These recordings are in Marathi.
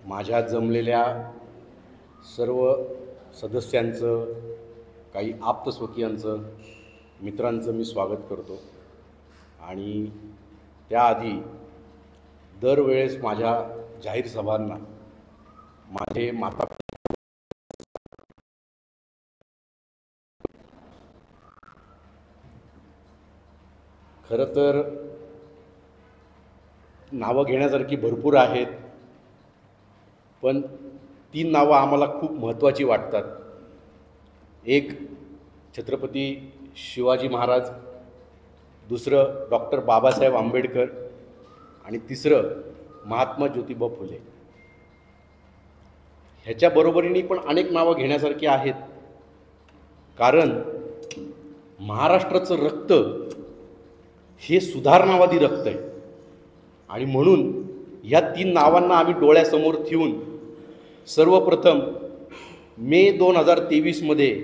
माझ्या जमलेल्या सर्व सदस्यांचं, काही आप्तस्वकीयांचं, मित्रांचं मी स्वागत करतो. आणि त्याआधी दरवेळेस माझ्या जाहीर सभांना माझे माता खरं तर नावं घेण्यासारखी भरपूर आहेत, पण 3 नावं आम्हाला खूप महत्त्वाची वाटतात. एक छत्रपती शिवाजी महाराज, दुसरं डॉक्टर बाबासाहेब आंबेडकर आणि तिसरं महात्मा ज्योतिबा फुले. ह्याच्या बरोबरीने पण अनेक नावं घेण्यासारखी आहेत, कारण महाराष्ट्राचं रक्त हे सुधारणावादी रक्त आहे. आणि म्हणून ह्या 3 नावांना आम्ही डोळ्यासमोर ठेवून सर्वप्रथम मे 2023मध्ये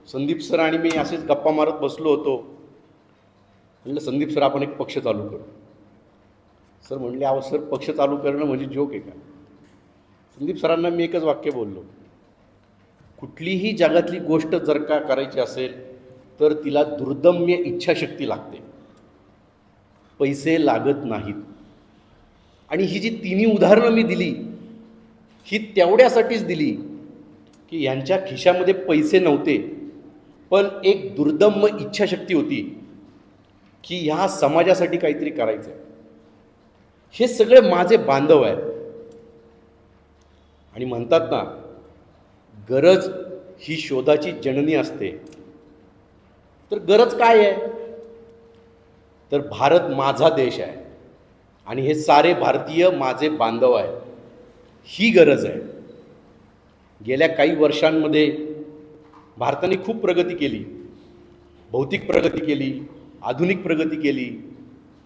संदीप सर आणि मी असेच गप्पा मारत बसलो होतो. म्हणलं संदीप सर आपण एक पक्ष चालू करू. सर म्हणले अहो सर पक्ष चालू करणं म्हणजे जोक आहे का? संदीप सरांना मी एकच वाक्य बोललो, कुठलीही जगातली गोष्ट जर का करायची असेल तर तिला दुर्दम्य इच्छाशक्ती लागते, पैसे लागत नाहीत. आणि ही जी 3 उदाहरणं मी दिली ही तेवढ्यासाठीच दिली की यांच्या खिशामध्ये पैसे नव्हते, पण एक दुर्दम्य इच्छाशक्ती होती की ह्या समाजासाठी काहीतरी करायचं आहे. हे सगळे माझे बांधव आहेत. आणि म्हणतात ना, गरज ही शोधाची जननी असते. तर गरज काय आहे? तर भारत माझा देश आहे आणि हे सारे भारतीय माझे बांधव आहेत, ही गरज आहे. गेल्या काही वर्षांमध्ये भारताने खूप प्रगती केली, भौतिक प्रगती केली, आधुनिक प्रगती केली.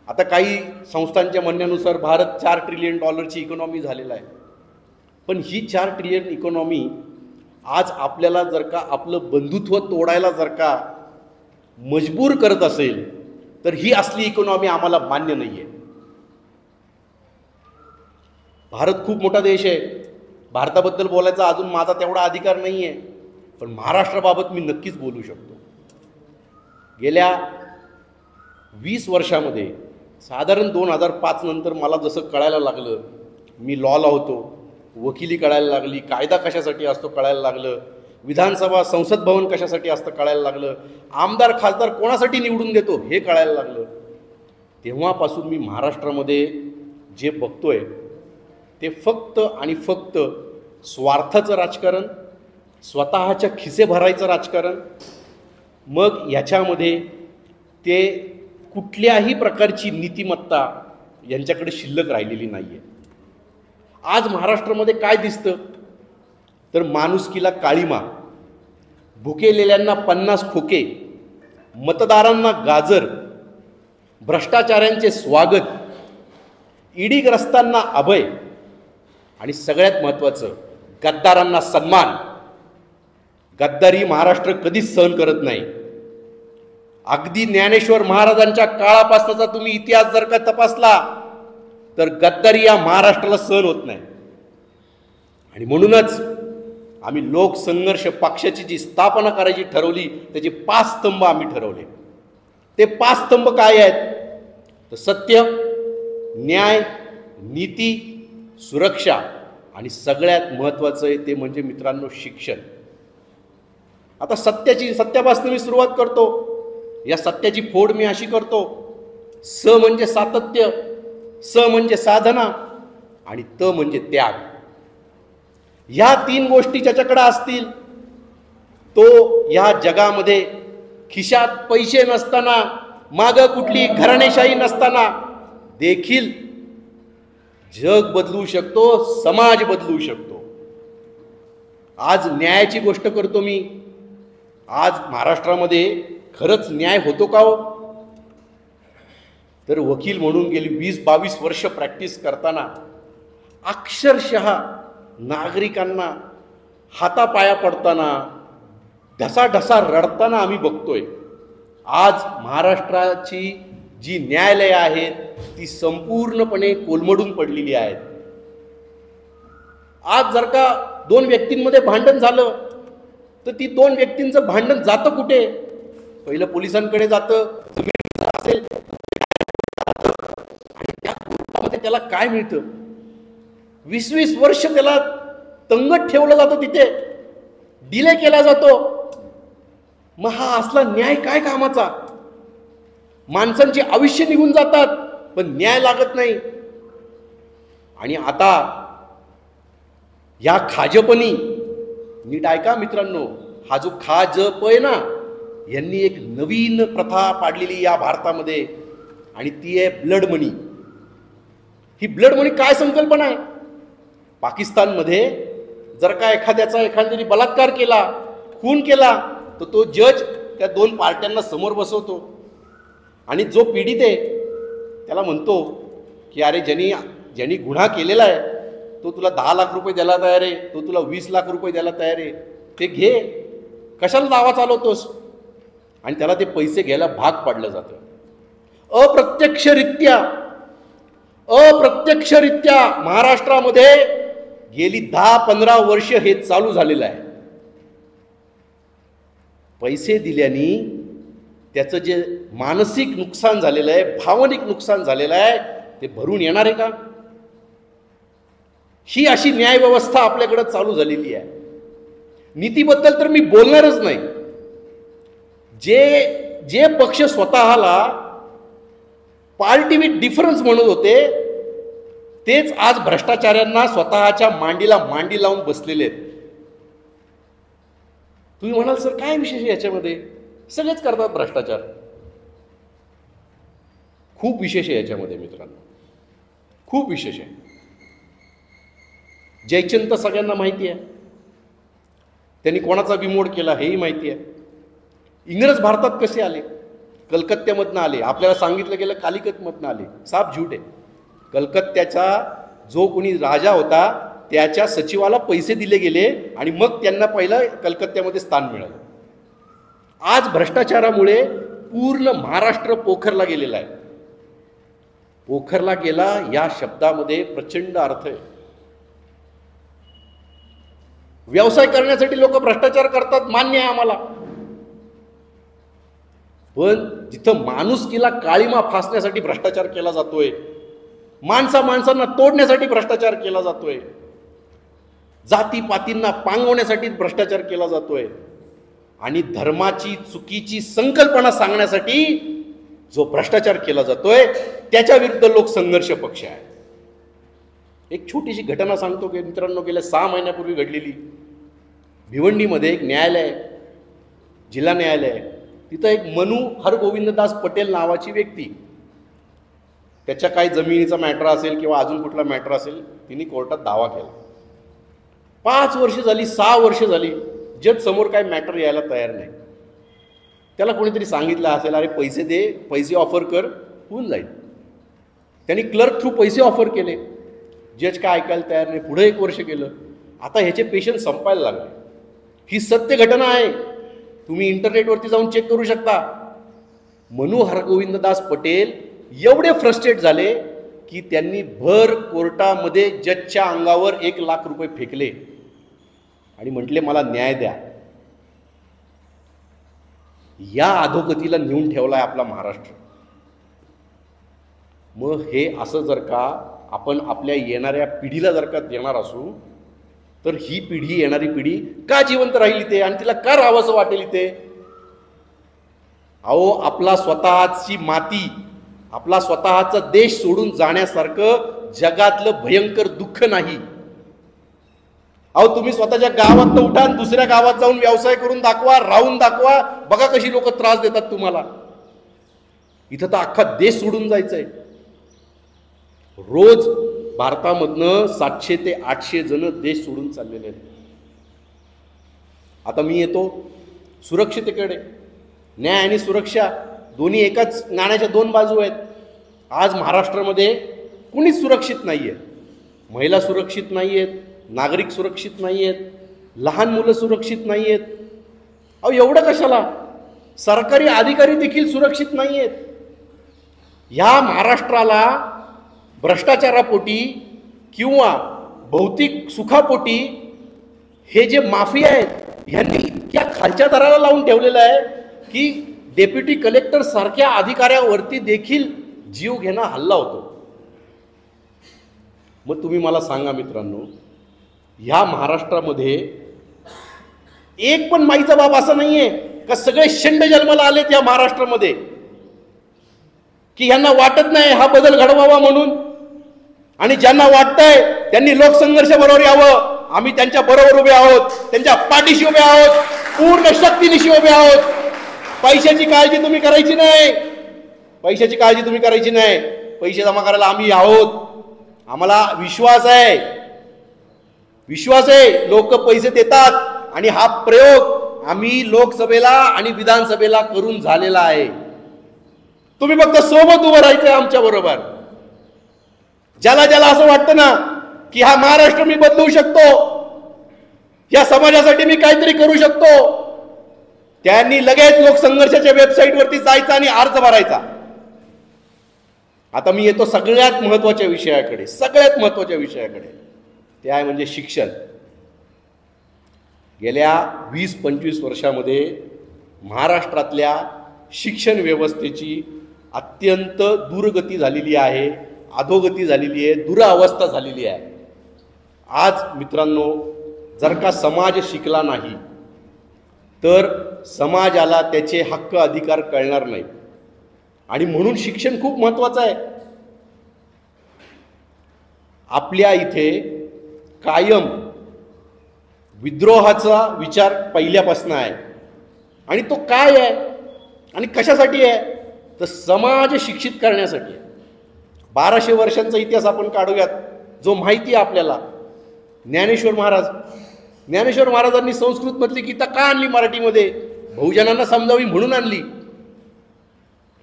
आता काही संस्थांच्या म्हणण्यानुसार भारत $4 ट्रिलियन इकॉनॉमी झालेला आहे. पण ही 4 ट्रिलियन इकॉनॉमी आज आपल्याला जर का आपलं बंधुत्व तोडायला जर का मजबूर करत असेल तर ही असली इकॉनॉमी आम्हाला मान्य नाही आहे. भारत खूप मोठा देश आहे. भारताबद्दल बोलायचा अजून माझा तेवढा अधिकार नाही आहे, पण महाराष्ट्राबाबत मी नक्कीच बोलू शकतो. गेल्या 20 वर्षामध्ये साधारण 2005 नंतर मला जसं कळायला लागलं, मी लॉ लावतो, वकिली कळायला लागली, कायदा कशासाठी असतो कळायला लागलं, विधानसभा संसद भवन कशासाठी असतं कळायला लागलं, आमदार खासदार कोणासाठी निवडून देतो हे कळायला लागलं. तेव्हापासून मी महाराष्ट्रामध्ये जे बघतोय ते फक्त आणि फक्त स्वार्थाचं राजकारण, स्वतःच्या खिसे भरायचं राजकारण, मग याच्यामध्ये ते कुठल्याही प्रकारची नीतिमत्ता यांच्याकडे शिल्लक राहिलेली नाही आहे. आज महाराष्ट्रामध्ये काय दिसतं तर माणुसकीला काळीमा, भुकेलेल्यांना 50 खोके, मतदारांना गाजर, भ्रष्टाचाऱ्यांचे स्वागत, ईडीग्रस्तांना अभय आणि सगळ्यात महत्त्वाचं गद्दारांना सन्मान. गद्दारी महाराष्ट्र कधीच सहन करत नाही. अगदी ज्ञानेश्वर महाराजांच्या काळापासूनचा तुम्ही इतिहास जर का तपासला तर गद्दारी या महाराष्ट्राला सहन होत नाही. आणि म्हणूनच आम्ही लोकसंघर्ष पक्षाची जी स्थापना करायची ठरवली त्याचे 5 स्तंभ आम्ही ठरवले. ते 5 स्तंभ काय आहेत? तर सत्य, न्याय, नीती, सुरक्षा आणि सगळ्यात महत्त्वाचं आहे ते म्हणजे मित्रांनो शिक्षण. आता सत्यापासून मी सुरुवात करतो. या सत्याची फोड मी अशी करतो, स म्हणजे सातत्य, स म्हणजे साधना आणि त म्हणजे त्याग. ह्या 3 गोष्टी ज्याच्याकडे असतील तो या जगामध्ये खिशात पैसे नसताना, मागं कुठली घराणेशाही नसताना देखील जग बदलू शकतो, समाज बदलू शकतो. आज न्यायाची गोष्ट करतो मी. आज महाराष्ट्रामध्ये खरंच न्याय होतो का हो? तर वकील म्हणून गेली 20-22 वर्ष प्रॅक्टिस करताना अक्षरशः नागरिकांना हातापाया पडताना, ढसाढसा रडताना आम्ही बघतोय. आज महाराष्ट्राची जी न्यायालये आहेत ती संपूर्णपणे कोलमडून पडलेली आहेत. आज जर का दोन व्यक्तींमध्ये भांडण झालं तर ती दोन व्यक्तींचं भांडण जातं कुठे? पहिलं पोलिसांकडे जातं, असेल आणि त्या कोर्टामध्ये त्याला काय मिळतं? 20-20 वर्ष त्याला तंगत ठेवलं जातं, तिथे डिले केला जातो. मग हा असला न्याय काय कामाचा? माणसांची आयुष्य निघून जातात पण न्याय लागत नाही. आणि आता या खाजपनी, नीट ऐका मित्रांनो, हा जो खाजप आहे ना, यांनी एक नवीन प्रथा पाडलेली या भारतामध्ये आणि ती आहे ब्लड मनी. ही ब्लड मनी काय संकल्पना आहे? पाकिस्तानमध्ये जर का एखाद्याने बलात्कार केला, खून केला, तर तो जज त्या दोन पार्ट्यांना समोर बसवतो आणि जो पीडित आहे त्याला म्हणतो की अरे ज्यांनी गुन्हा केलेला आहे तो तुला 10 लाख रुपये द्यायला तयार आहे, तो तुला 20 लाख रुपये द्यायला तयार आहे, ते घे, कशाला दावा चालवतोस? आणि त्याला ते पैसे घ्यायला भाग पाडलं जातं. अप्रत्यक्षरित्या महाराष्ट्रामध्ये गेली 10-15 वर्ष हे चालू झालेलं आहे. पैसे दिल्याने त्याचं जे मानसिक नुकसान झालेलं आहे, भावनिक नुकसान झालेलं आहे, ते भरून येणार आहे का? ही अशी न्याय व्यवस्था आपल्याकडे चालू झालेली आहे. नीतीबद्दल तर मी बोलणारच नाही. जे पक्ष स्वतःला पार्टी विथ डिफरन्स म्हणत होते तेच आज भ्रष्टाचाऱ्यांना स्वतःच्या मांडीला मांडी लावून बसलेले आहेत. तुम्ही म्हणाल सर काय विशेष याच्यामध्ये? सगळेच करतात भ्रष्टाचार. खूप विशेष आहे याच्यामध्ये मित्रांनो, खूप विशेष आहे. जयचंद सगळ्यांना माहिती आहे, त्यांनी कोणाचा बिमोड केला हेही माहिती आहे. इंग्रज भारतात कसे आले? कलकत्त्यामधनं आले. आपल्याला सांगितलं गेलं कालिकतमधनं आले. साफ झूट आहे. कलकत्त्याचा जो कोणी राजा होता त्याच्या सचिवाला पैसे दिले गेले आणि मग त्यांना पहिलं कलकत्त्यामध्ये स्थान मिळालं. आज भ्रष्टाचारामुळे पूर्ण महाराष्ट्र पोखरला गेलेला आहे. पोखरला गेला या शब्दामध्ये प्रचंड अर्थ आहे. व्यवसाय करण्यासाठी लोक भ्रष्टाचार करतात, मान्य आहे आम्हाला, पण जिथं माणुसकीला काळीमा फासण्यासाठी भ्रष्टाचार केला जातोय, माणसांना तोडण्यासाठी भ्रष्टाचार केला जातोय, जातीपातींना पांगवण्यासाठी भ्रष्टाचार केला जातोय आणि धर्माची चुकीची संकल्पना सांगण्यासाठी जो भ्रष्टाचार केला जातोय त्याच्या विरुद्ध लोक संघर्ष पक्ष आहे. एक छोटीशी घटना सांगतो की मित्रांनो, गेल्या 6 महिन्यापूर्वी घडलेली. भिवंडीमध्ये एक न्यायालय आहे, जिल्हा न्यायालय आहे. तिथं एक मनु हरगोविंददास पटेल नावाची व्यक्ती, त्याच्या काही जमिनीचा मॅटर असेल किंवा अजून कुठला मॅटर असेल, तिने कोर्टात दावा केला. 5 वर्ष झाली, 6 वर्ष झाली, जज समोर काय मॅटर यायला तयार नाही. त्याला कोणीतरी सांगितलं असेल अरे पैसे दे, पैसे ऑफर कर, होऊन जाईल. त्यांनी क्लर्क थ्रू पैसे ऑफर केले. जज काय ऐकायला तयार नाही. पुढे 1 वर्ष गेलं. आता ह्याचे पेशंट संपायला लागले. ही सत्य घटना आहे, तुम्ही इंटरनेटवरती जाऊन चेक करू शकता. मनु हरगोविंददास पटेल एवढे फ्रस्ट्रेट झाले की त्यांनी भर कोर्टामध्ये जजच्या अंगावर 1 लाख रुपये फेकले आणि म्हटले मला न्याय द्या. या अधोगतीला नेऊन ठेवलाय आपला महाराष्ट्र. मग हे असं जर का आपण आपल्या येणाऱ्या पिढीला जर का देणार असू तर ही पिढी, येणारी पिढी का जिवंत राहील इथे आणि तिला का राहावंसं वाटेल इथे? अहो, आपला स्वतःची माती, आपला स्वतःचा देश सोडून जाण्यासारखं जगातलं भयंकर दुःख नाही. अहो, तुम्ही स्वतःच्या गावात उठा आणि दुसऱ्या गावात जाऊन व्यवसाय करून दाखवा, राहून दाखवा, बघा कशी लोक त्रास देतात तुम्हाला. इथं तर अख्खा देश सोडून जायचंय. रोज भारतामधनं 700 ते 800 जण देश सोडून चाललेले आहेत. आता मी येतो सुरक्षिततेकडे. न्याय आणि सुरक्षा दोन्ही एकाच नाण्याच्या 2 बाजू आहेत. आज महाराष्ट्रामध्ये कुणीच सुरक्षित नाही आहे. महिला सुरक्षित नाही आहेत, नागरिक सुरक्षित नाही आहेत, लहान मुलं सुरक्षित नाही आहेत. अहो, एवढं कशाला? सरकारी अधिकारी देखील सुरक्षित नाही आहेत. ह्या महाराष्ट्राला भ्रष्टाचारापोटी किंवा भौतिक सुखापोटी हे जे माफिया आहेत ह्यांनी इतक्या खालच्या दराला लावून ठेवलेलं आहे की डेप्युटी कलेक्टर सारख्या अधिकाऱ्यावरती देखील जीव घेणं हल्ला होतो. मग तुम्ही मला सांगा मित्रांनो, ह्या महाराष्ट्रामध्ये एक पण माईचा बाप असं नाहीये का सगळे शेंड जन्माला आलेत या महाराष्ट्रामध्ये की यांना वाटत नाही हा बदल घडवावा म्हणून. आणि ज्यांना वाटतंय त्यांनी लोकसंघर्ष बरोबर यावं, आम्ही त्यांच्या बरोबर उभे आहोत, त्यांच्या पाठीशी उभे आहोत, पूर्ण शक्तीनिशी उभे आहोत. पैशाची काळजी तुम्ही करायची नाही, पैशाची काळजी तुम्ही करायची नाही. पैसे जमा करायला आम्ही आहोत, आम्हाला विश्वास आहे, विश्वास आहे. लोक पैसे देतात आणि हा प्रयोग आम्ही लोकसभेला आणि विधानसभेला करून झालेला आहे. तुम्ही फक्त सोबत उभं राहायचंय आमच्या बरोबर. ज्याला ज्याला असं वाटतं ना की हा महाराष्ट्र मी बदलू शकतो, या समाजासाठी मी काहीतरी करू शकतो, त्यांनी लगेच लोकसंघर्षाच्या वेबसाईटवरती जायचं आणि अर्ज भरायचा. आता मी येतो सगळ्यात महत्त्वाच्या विषयाकडे, सगळ्यात महत्त्वाच्या विषयाकडे. ते आहे म्हणजे शिक्षण. गेल्या 20-25 वर्षामध्ये महाराष्ट्रातल्या शिक्षण व्यवस्थेची अत्यंत दुर्गती झालेली आहे, अधोगती झालेली आहे, दुरावस्था झालेली आहे. आज मित्रांनो, जर का समाज शिकला नाही तर समाजाला त्याचे हक्क अधिकार कळणार नाही. आणि म्हणून शिक्षण खूप महत्त्वाचं आहे. आपल्या इथे कायम विद्रोहाचा विचार पहिल्यापासून आहे. आणि तो काय आहे आणि कशासाठी आहे तर समाज शिक्षित करण्यासाठी. 1200 वर्षांचा इतिहास आपण काढूयात जो माहिती आहे आपल्याला. ज्ञानेश्वर महाराजांनी संस्कृतमधली गीता का आणली मराठीमध्ये? बहुजनांना समजावी म्हणून आणली,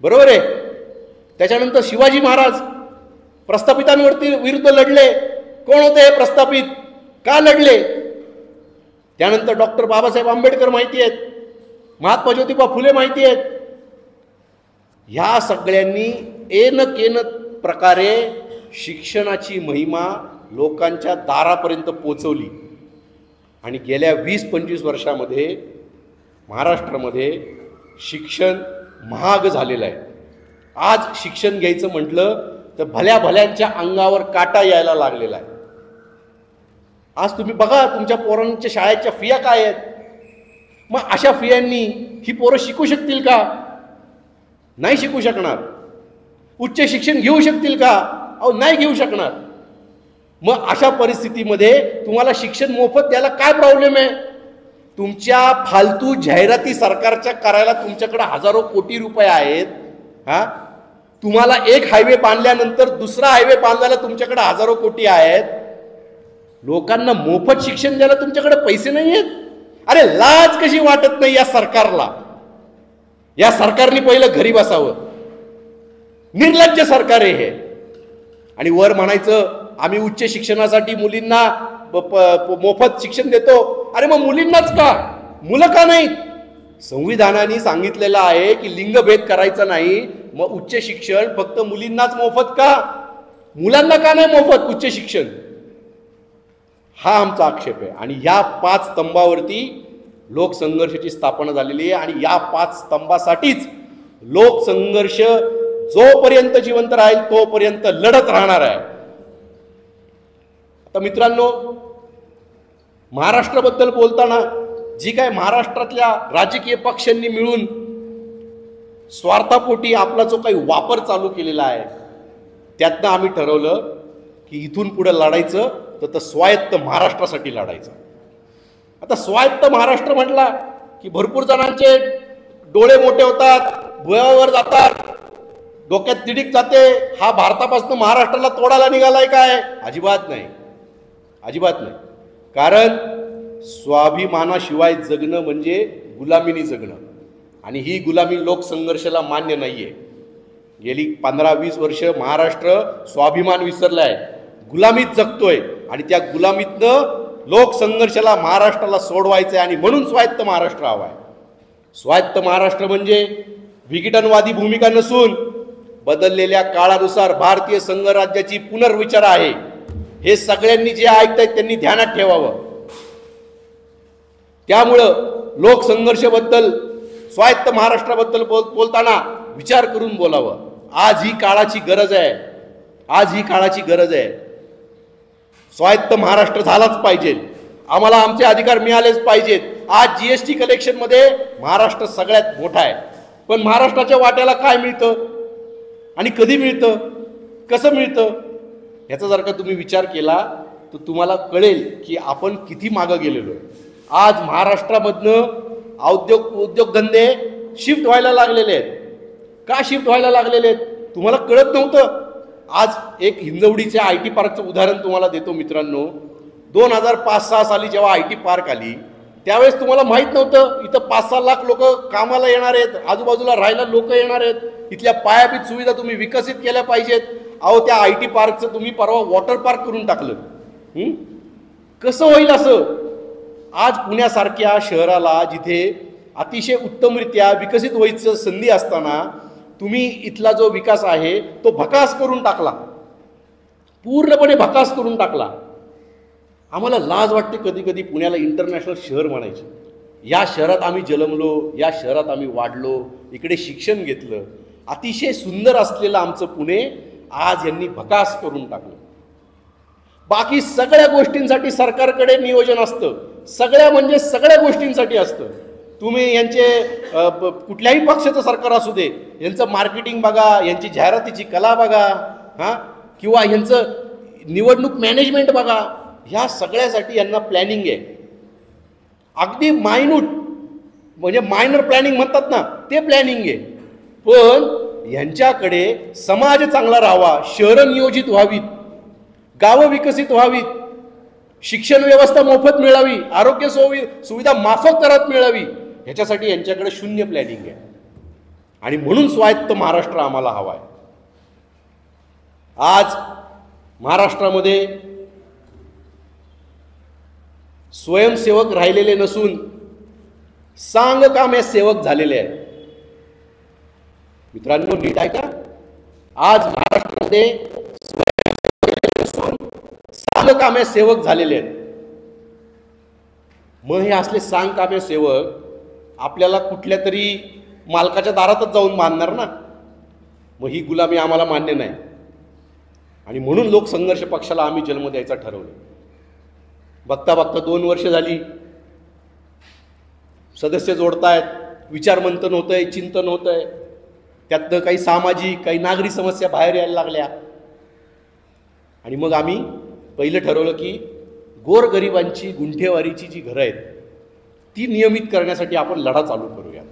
बरोबर आहे. त्याच्यानंतर शिवाजी महाराज प्रस्थापितांवरती विरुद्ध लढले. कोण होते हे प्रस्थापित, का लढले? त्यानंतर डॉक्टर बाबासाहेब आंबेडकर माहिती आहेत, महात्मा ज्योतिबा फुले माहिती आहेत. ह्या सगळ्यांनी एन केन प्रकारे शिक्षणाची महिमा लोकांच्या दारापर्यंत पोचवली. आणि गेल्या 20-25 वर्षामध्ये महाराष्ट्रामध्ये शिक्षण महाग झालेलं आहे. आज शिक्षण घ्यायचं म्हटलं तर भल्या भल्यांच्या अंगावर काटा यायला लागलेला आहे. आज तुम्ही बघा तुमच्या पोरांच्या शाळेच्या फिया काय आहेत. मग अशा फियांनी ही पोरं शिकू शकतील का? नाही शिकू शकणार. उच्च शिक्षण घेऊ शकतील का? अहो नाही घेऊ शकणार. मग अशा परिस्थितीमध्ये तुम्हाला शिक्षण मोफत द्यायला काय प्रॉब्लेम आहे? तुमच्या फालतू जाहिराती सरकारच्या करायला तुमच्याकडे हजारो कोटी रुपये आहेत. तुम्हाला एक हायवे बांधल्यानंतर दुसरा हायवे बांधायला तुमच्याकडे हजारो कोटी आहेत. लोकांना मोफत शिक्षण द्यायला तुमच्याकडे पैसे नाही आहेत. अरे लाज कशी वाटत नाही या सरकारला? या सरकारने पहिलं घरी बसावं. निर्लज्ज सरकार आहे हे. आणि वर म्हणायचं आम्ही उच्च शिक्षणासाठी मुलींना मोफत शिक्षण देतो. अरे मग मुलींनाच का, मुलं का नाहीत? संविधानाने सांगितलेलं आहे की लिंगभेद करायचा नाही. मग उच्च शिक्षण फक्त मुलींनाच मोफत का, मुलांना का नाही मोफत उच्च शिक्षण? हा आमचा आक्षेप आहे. आणि या 5 स्तंभावरती लोकसंघर्षाची स्थापना झालेली आहे. आणि या 5 स्तंभासाठीच लोकसंघर्ष जोपर्यंत जिवंत राहील तोपर्यंत लढत राहणार आहे. आता मित्रांनो, महाराष्ट्राबद्दल बोलताना जी काय महाराष्ट्रातल्या राजकीय पक्षांनी मिळून स्वार्थापोटी आपला जो काही वापर चालू केलेला आहे त्यातनं आम्ही ठरवलं की इथून पुढे लढायचं तर स्वायत्त महाराष्ट्रासाठी लढायचं. आता स्वायत्त महाराष्ट्र म्हटला की भरपूर जणांचे डोळे मोठे होतात, भुयावर जातात, डोक्यात तिडीक जाते. हा भारतापासून महाराष्ट्राला तोडायला निघालाय काय? अजिबात नाही, अजिबात नाही. कारण स्वाभिमानाशिवाय जगणं म्हणजे गुलामीनी जगणं. आणि ही गुलामी लोकसंघर्षाला मान्य नाहीये. गेली 15-20 वर्ष महाराष्ट्र स्वाभिमान विसरलाय, गुलामीत जगतोय. आणि त्या गुलामीतनं लोकसंघर्षाला महाराष्ट्राला सोडवायचंय. आणि म्हणून स्वायत्त महाराष्ट्र हवाय. स्वायत्त महाराष्ट्र म्हणजे विघटनवादी भूमिका नसून बदललेल्या काळानुसार भारतीय संघराज्याची पुनर्विचार आहे. हे सगळ्यांनी जे ऐकतायत त्यांनी ध्यानात ठेवावं. त्यामुळं लोकसंघर्षाबद्दल, स्वायत्त महाराष्ट्राबद्दल बोलताना विचार करून बोलावं. आज ही काळाची गरज आहे. आज ही काळाची गरज आहे. स्वायत्त महाराष्ट्र झालाच पाहिजे. आम्हाला आमचे अधिकार मिळालेच पाहिजेत. आज जीएसटी कलेक्शन मध्ये महाराष्ट्र सगळ्यात मोठा आहे. पण महाराष्ट्राच्या वाट्याला काय मिळतं आणि कधी मिळतं, कसं मिळतं, याचा जर का तुम्ही विचार केला तर तुम्हाला कळेल की आपण किती मागं गेलेलो आहे. आज महाराष्ट्रामधनं उद्योगधंदे शिफ्ट व्हायला लागलेले आहेत. का शिफ्ट व्हायला लागलेले आहेत तुम्हाला कळत नव्हतं. आज एक हिंजवडीच्या IT पार्कचं उदाहरण तुम्हाला देतो मित्रांनो. 2005-06 साली जेव्हा IT पार्क आली त्यावेळेस तुम्हाला माहीत नव्हतं इथं 5-6 लाख लोक कामाला येणार आहेत, आजूबाजूला राहायला लोक येणार आहेत, इथल्या पायाभूत सुविधा तुम्ही विकसित केल्या पाहिजेत. अहो त्या IT पार्कचं तुम्ही परवा वॉटर पार्क करून टाकलं. कसं होईल असं? आज पुण्यासारख्या शहराला जिथे अतिशय उत्तमरित्या विकसित व्हायचं संधी असताना तुम्ही इथला जो विकास आहे तो भकास करून टाकला, पूर्णपणे भकास करून टाकला. आम्हाला लाज वाटते कधी कधी पुण्याला इंटरनॅशनल शहर म्हणायचे. या शहरात आम्ही जन्मलो, या शहरात आम्ही वाढलो, इकडे शिक्षण घेतलं. अतिशय सुंदर असलेलं आमचं पुणे आज यांनी भकास करून टाकलं. बाकी सगळ्या गोष्टींसाठी सरकारकडे नियोजन असतं. सगळ्या म्हणजे सगळ्या गोष्टींसाठी असतं. तुम्ही यांचे कुठल्याही पक्षाचं सरकार असू दे, यांचं मार्केटिंग बघा, यांची जाहिरातीची कला बघा, किंवा यांचं निवडणूक मॅनेजमेंट बघा. ह्या सगळ्यासाठी यांना प्लॅनिंग आहे. अगदी मायन्यूट म्हणजे मायनर प्लॅनिंग म्हणतात ना, ते प्लॅनिंग आहे. पण यांच्याकडे समाज चांगला राहावा, शहरं नियोजित व्हावीत, गावं विकसित व्हावीत, शिक्षण व्यवस्था मोफत मिळावी, आरोग्य सुविधा माफक दरात मिळावी, ह्याच्यासाठी यांच्याकडे शून्य प्लॅनिंग आहे. आणि म्हणून स्वायत्त महाराष्ट्र आम्हाला हवा आहे. आज महाराष्ट्रामध्ये स्वयंसेवक राहिलेले नसून सांगकाम्य सेवक झालेले आहेत. मित्रांनो नीट ऐका. आज महाराष्ट्रामध्ये स्वयंसेवक नसून सांगकाम्य सेवक झालेले आहेत. मग हे असले सांगकाम्य सेवक आपल्याला कुठल्या तरी मालकाच्या दारातच जाऊन मानणार ना. मग ही गुलामी आम्हाला मान्य नाही. आणि म्हणून लोकसंघर्ष पक्षाला आम्ही जन्म द्यायचा ठरवलं. बघता बघता 2 वर्ष झाली, सदस्य जोडतायत, विचारमंथन होतंय, चिंतन होतंय, त्यातनं काही सामाजिक काही नागरी समस्या बाहेर यायला लागल्या. आणि मग आम्ही पहिलं ठरवलं की गोरगरिबांची गुंठेवारीची जी घरं आहेत ती नियमित करण्यासाठी आपण लढा चालू करूया.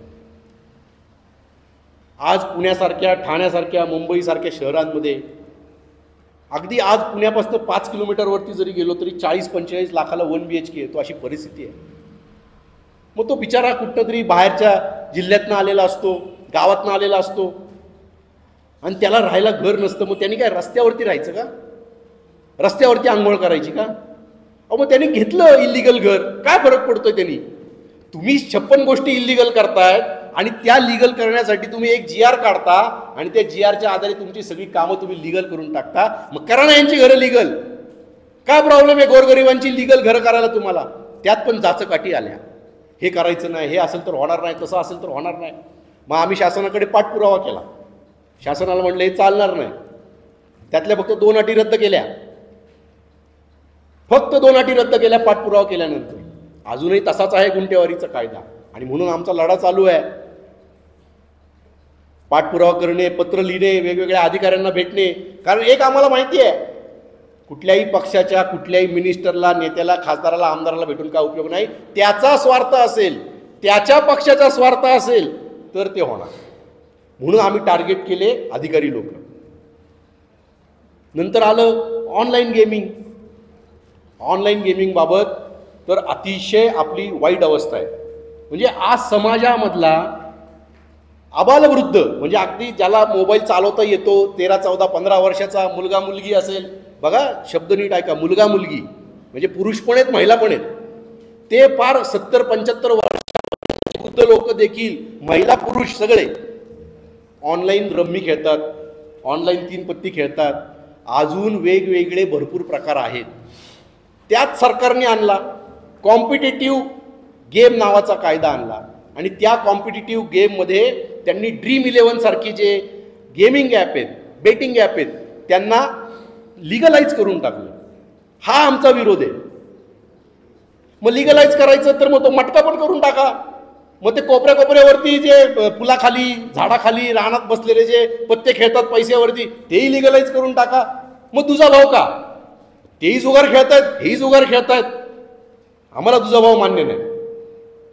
आज पुण्यासारख्या, ठाण्यासारख्या, मुंबईसारख्या शहरांमध्ये अगदी आज पुण्यापासून 5 किलोमीटरवरती जरी गेलो तरी 40-45 लाखाला 1 BHK येतो, अशी परिस्थिती आहे. मग तो बिचारा कुठं तरी बाहेरच्या जिल्ह्यातनं आलेला असतो, गावातनं आलेला असतो, आणि त्याला राहायला घर नसतं. मग त्यांनी काय रस्त्यावरती राहायचं का? रस्त्यावरती आंघोळ करायची का? मग त्यांनी घेतलं इल्लीगल घर, काय फरक पडतोय? त्यांनी तुम्ही 56 गोष्टी इल्लीगल करतायत आणि त्या लीगल करण्यासाठी तुम्ही एक GR काढता आणि त्या GRच्या आधारे तुमची सगळी कामं तुम्ही लीगल करून टाकता. मग करा ना यांची घरं लीगल. काय प्रॉब्लेम आहे गोरगरिबांची लीगल घरं करायला तुम्हाला? त्यात पण जाचकाठी आल्या, हे करायचं नाही, हे असेल तर होणार नाही, तसं असेल तर होणार नाही. मग आम्ही शासनाकडे पाठपुरावा केला. शासनाला म्हटलं हे चालणार नाही. त्यातल्या फक्त 2 अटी रद्द केल्या. फक्त 2 अटी रद्द केल्या पाठपुरावा केल्यानंतर. अजूनही तसाच आहे गुंठेवारीचा कायदा. आणि म्हणून आमचा लढा चालू आहे. पाठपुरावा करणे, पत्र लिहिणे, वेगवेगळ्या अधिकाऱ्यांना भेटणे. कारण एक आम्हाला माहिती आहे, कुठल्याही पक्षाच्या कुठल्याही मिनिस्टरला, नेत्याला, खासदाराला, आमदाराला भेटून काय उपयोग नाही. त्याचा स्वार्थ असेल, त्याच्या पक्षाचा स्वार्थ असेल तर ते होणार. म्हणून आम्ही टार्गेट केले अधिकारी लोक. नंतर आलं ऑनलाईन गेमिंग. ऑनलाईन गेमिंग बाबत तर अतिशय आपली वाईट अवस्था आहे. म्हणजे आज समाजामधला आबालवृद्ध, म्हणजे अगदी ज्याला मोबाईल चालवता येतो, 13, 14, 15 वर्षाचा मुलगा मुलगी असेल, बघा शब्द नीट ऐका, मुलगा मुलगी म्हणजे पुरुष पण आहेत, महिला पण आहेत, ते फार 70-75 वर्षाचे वृद्ध लोक देखील, महिला पुरुष सगळे ऑनलाईन रम्मी खेळतात, ऑनलाईन 3 पत्ती खेळतात, अजून वेगवेगळे भरपूर प्रकार आहेत. त्याच सरकारने आणला कॉम्पिटिटिव्ह गेम नावाचा कायदा आणला आणि त्या कॉम्पिटिटिव्ह गेममध्ये त्यांनी ड्रीम11 सारखी जे गेमिंग ॲप आहेत, बेटिंग ॲप आहेत, त्यांना लिगलाइज करून टाकलं. हा आमचा विरोध आहे. मग लिगलाइज करायचं तर मग तो मटका पण करून टाका. मग ते कोपऱ्यावरती जे पुलाखाली, झाडाखाली, रानात बसलेले जे पत्ते खेळतात पैशावरती, तेही लिगलाइज करून टाका. मग तुझा भाव का? तेही जुगार खेळतायत, हेही जुगार खेळतायत. आम्हाला तुझा भाव मान्य नाही.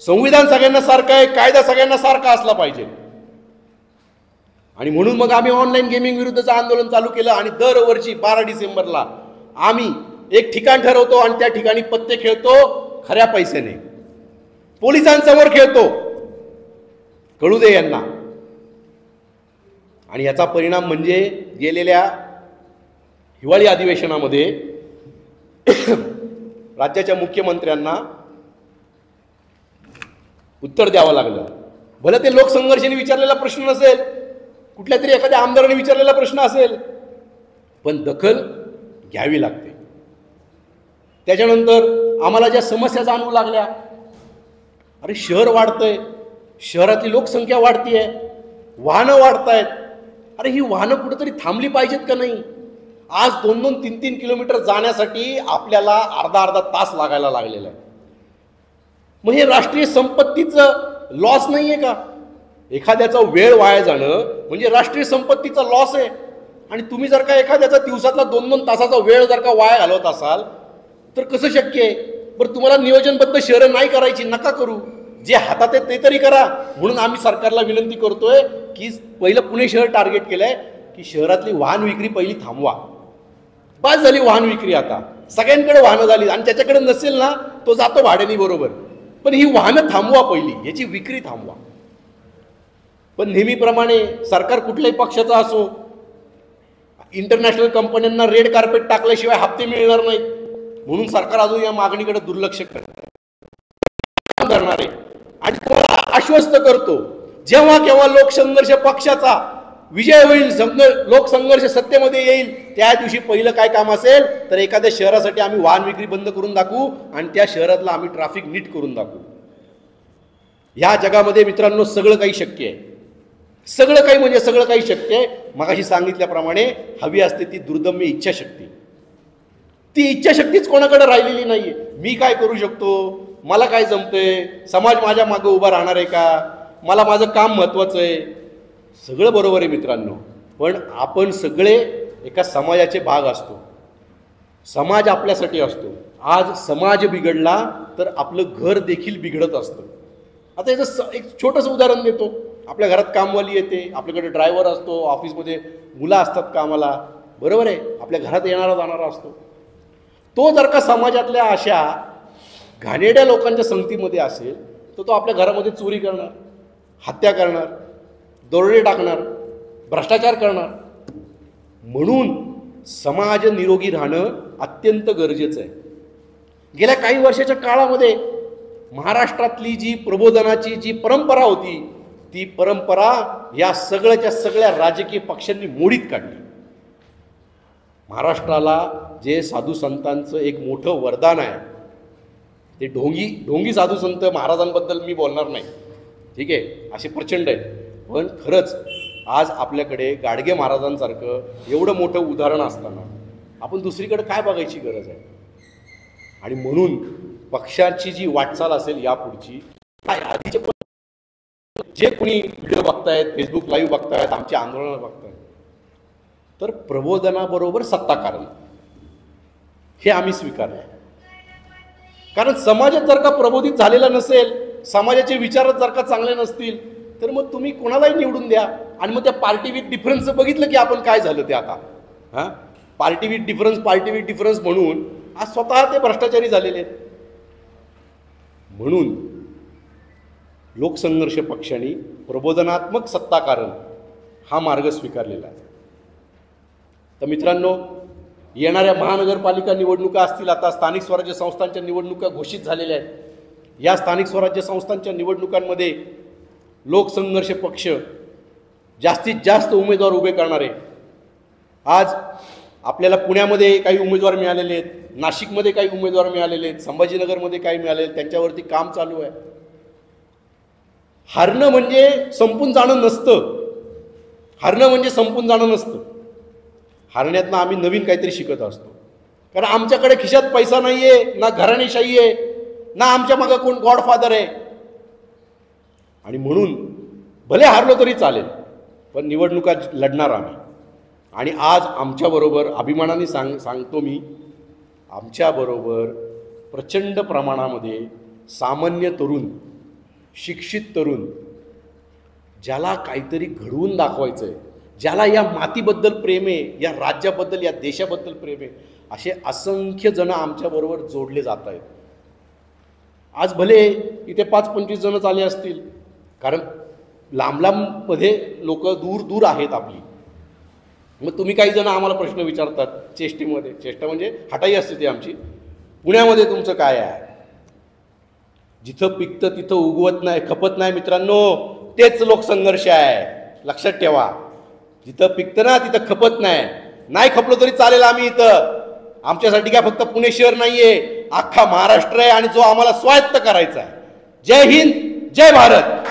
संविधान सगळ्यांना सारखं आहे, कायदा सगळ्यांना सारखा असला पाहिजे. आणि म्हणून मग आम्ही ऑनलाईन गेमिंग विरुद्धचं आंदोलन चालू केलं आणि दरवर्षी 12 डिसेंबरला आम्ही एक ठिकाण ठरवतो आणि त्या ठिकाणी पत्ते खेळतो खऱ्या पैशाने, पोलिसांसमोर खेळतो. कळू दे यांना. आणि याचा परिणाम म्हणजे गेलेल्या हिवाळी अधिवेशनामध्ये राज्याच्या मुख्यमंत्र्यांना उत्तर द्यावं लागलं. भले ते लोकसंघर्षाने विचारलेला प्रश्न नसेल, कुठल्या तरी एखाद्या आमदाराने विचारलेला प्रश्न असेल, पण दखल घ्यावी लागते. त्याच्यानंतर आम्हाला ज्या समस्या जाणवू लागल्या, अरे शहर वाढतंय, शहरातली लोकसंख्या वाढतीये, वाहनं वाढतायत. अरे ही वाहनं कुठेतरी थांबली पाहिजेत का नाही? आज 2-2, 3-3 किलोमीटर जाण्यासाठी आपल्याला अर्धा तास लागायला लागलेला आहे. मग हे राष्ट्रीय संपत्तीचं लॉस नाही आहे का? एखाद्याचा वेळ वाया जाणं म्हणजे राष्ट्रीय संपत्तीचा लॉस आहे. आणि तुम्ही जर का एखाद्याचा दिवसातला 2-2 तासाचा वेळ जर का वाया घालवत असाल तर कसं शक्य आहे? बरं, तुम्हाला नियोजनबद्ध शहरं नाही करायची, नका करू. जे हातात आहे ते तरी करा. म्हणून आम्ही सरकारला विनंती करतोय की पहिलं पुणे शहर टार्गेट केलंय की शहरातली वाहन विक्री पहिली थांबवा. बस झाली वाहन विक्री, आता सगळ्यांकडे वाहनं झाली आणि त्याच्याकडे नसेल ना तो जातो भाड्याने, बरोबर, पण ही वाहनं थांबवा पहिली, याची विक्री थांबवा. पण नेहमीप्रमाणे सरकार कुठल्याही पक्षाचा असो, इंटरनॅशनल कंपन्यांना रेड कार्पेट टाकल्याशिवाय हप्ते मिळणार नाहीत म्हणून सरकार अजून या मागणीकडे दुर्लक्ष करणार आहे. आणि तुम्हाला आश्वस्त करतो, जेव्हा केव्हा लोकसंघर्ष पक्षाचा विजय होईल, लोकसंघर्ष सत्तेमध्ये येईल, त्या दिवशी पहिलं काय काम असेल तर एखाद्या शहरासाठी आम्ही वाहन विक्री बंद करून दाखवू आणि त्या शहरातला आम्ही ट्रॅफिक नीट करून दाखवू. ह्या जगामध्ये मित्रांनो सगळं काही शक्य आहे. सगळं काही म्हणजे सगळं काही शक्य आहे. मगाशी सांगितल्याप्रमाणे हवी असते ती दुर्दम्य इच्छाशक्ती. ती इच्छाशक्तीच कोणाकडे राहिलेली नाहीये. मी काय करू शकतो, मला काय जमतंय, समाज माझ्या मागं उभा राहणार आहे का, मला माझं काम महत्त्वाचं आहे, सगळं बरोबर आहे मित्रांनो. पण आपण सगळे एका समाजाचे भाग असतो. समाज आपल्यासाठी असतो. आज समाज बिघडला तर आपलं घर देखील बिघडत असतं. आता याचं एक छोटंसं उदाहरण देतो. आपल्या घरात कामवाली येते, आपल्याकडे ड्रायव्हर असतो, ऑफिसमध्ये मुलं असतात कामाला, बरोबर आहे, आपल्या घरात येणारा जाणारा असतो. तो जर का समाजातल्या अशा घाणेरड्या लोकांच्या संगतीमध्ये असेल तर तो आपल्या घरामध्ये चोरी करणार, हत्या करणार, दरोडे टाकणार, भ्रष्टाचार करणार. म्हणून समाज निरोगी राहणं अत्यंत गरजेचं आहे. गेल्या काही वर्षाच्या काळामध्ये महाराष्ट्रातली जी प्रबोधनाची जी परंपरा होती ती परंपरा या सगळ्याच्या सगळ्या राजकीय पक्षांनी मोडीत काढली. महाराष्ट्राला जे साधू संतांचं एक मोठं वरदान आहे ते ढोंगी साधू संत महाराजांबद्दल मी बोलणार नाही, ठीक आहे, असे प्रचंड आहेत. पण खरंच आज आपल्याकडे गाडगे महाराजांसारखं एवढं मोठं उदाहरण असताना आपण दुसरीकडे काय बघायची गरज आहे? आणि म्हणून पक्षाची जी वाटचाल असेल यापुढची, काय आधीचे जे कोणी व्हिडिओ बघतायत, फेसबुक लाईव्ह बघतायत, आमची आंदोलनं बघतायत, तर प्रबोधनाबरोबर सत्ताकारण हे आम्ही स्वीकारलं. कारण समाजात जर का प्रबोधित झालेला नसेल, समाजाचे विचारच जर का चांगले नसतील तर मग तुम्ही कोणालाही निवडून द्या. आणि मग त्या पार्टी विथ डिफरन्स बघितलं की आपण काय झालं ते आता. पार्टी विथ डिफरन्स म्हणून आज स्वतः ते भ्रष्टाचारी झालेले आहेत. म्हणून लोकसंघर्ष पक्षाने प्रबोधनात्मक सत्ताकारण हा मार्ग स्वीकारलेला आहे. तर मित्रांनो, येणाऱ्या महानगरपालिका निवडणुका असतील, आता स्थानिक स्वराज्य संस्थांच्या निवडणुका घोषित झालेल्या आहेत. या स्थानिक स्वराज्य संस्थांच्या निवडणुकांमध्ये लोकसंघर्ष पक्ष जास्तीत जास्त उमेदवार उभे करणारे आज आपल्याला पुण्यामध्ये काही उमेदवार मिळालेले आहेत, नाशिकमध्ये काही उमेदवार मिळालेले आहेत, संभाजीनगरमध्ये काही मिळालेले आहेत, त्यांच्यावरती काम चालू आहे. हारणं म्हणजे संपून जाणं नसतं. हारणं म्हणजे संपून जाणं नसतं. हारण्यातनं आम्ही नवीन काहीतरी शिकत असतो. कारण आमच्याकडे खिशात पैसा नाही आहे, ना घराणेशाही आहे, ना आमच्या मागं कोण गॉडफादर आहे. आणि म्हणून भले हारलो तरी चालेल, पण निवडणुका लढणार आम्ही. आणि आज आमच्याबरोबर अभिमानाने सांगतो मी, आमच्याबरोबर प्रचंड प्रमाणामध्ये सामान्य तरुण, शिक्षित तरुण, ज्याला काहीतरी घडवून दाखवायचं आहे, ज्याला या मातीबद्दल प्रेम आहे, या राज्याबद्दल, या देशाबद्दल प्रेम आहे, असे असंख्य जण आमच्याबरोबर जोडले जात आहेत. आज भले इथे 5-25 जणच आले असतील, कारण लांब लांबमध्ये लोक दूर दूर आहेत आपली. मग तुम्ही काही जण आम्हाला प्रश्न विचारतात चेष्टेमध्ये, चेष्टा म्हणजे हटाई असते ती आमची, पुण्यामध्ये तुमचं काय आहे? जिथं पिकतं तिथं उगवत नाही, खपत नाही मित्रांनो, तेच लोकसंघर्ष आहे, लक्षात ठेवा. जिथं पिकतं ना तिथं खपत नाही. नाही खपलो तरी चालेल, आम्ही इथं, आमच्यासाठी काय फक्त पुणे शहर नाहीये, अख्खा महाराष्ट्र आहे आणि जो आम्हाला स्वायत्त करायचा आहे. जय हिंद, जय भारत.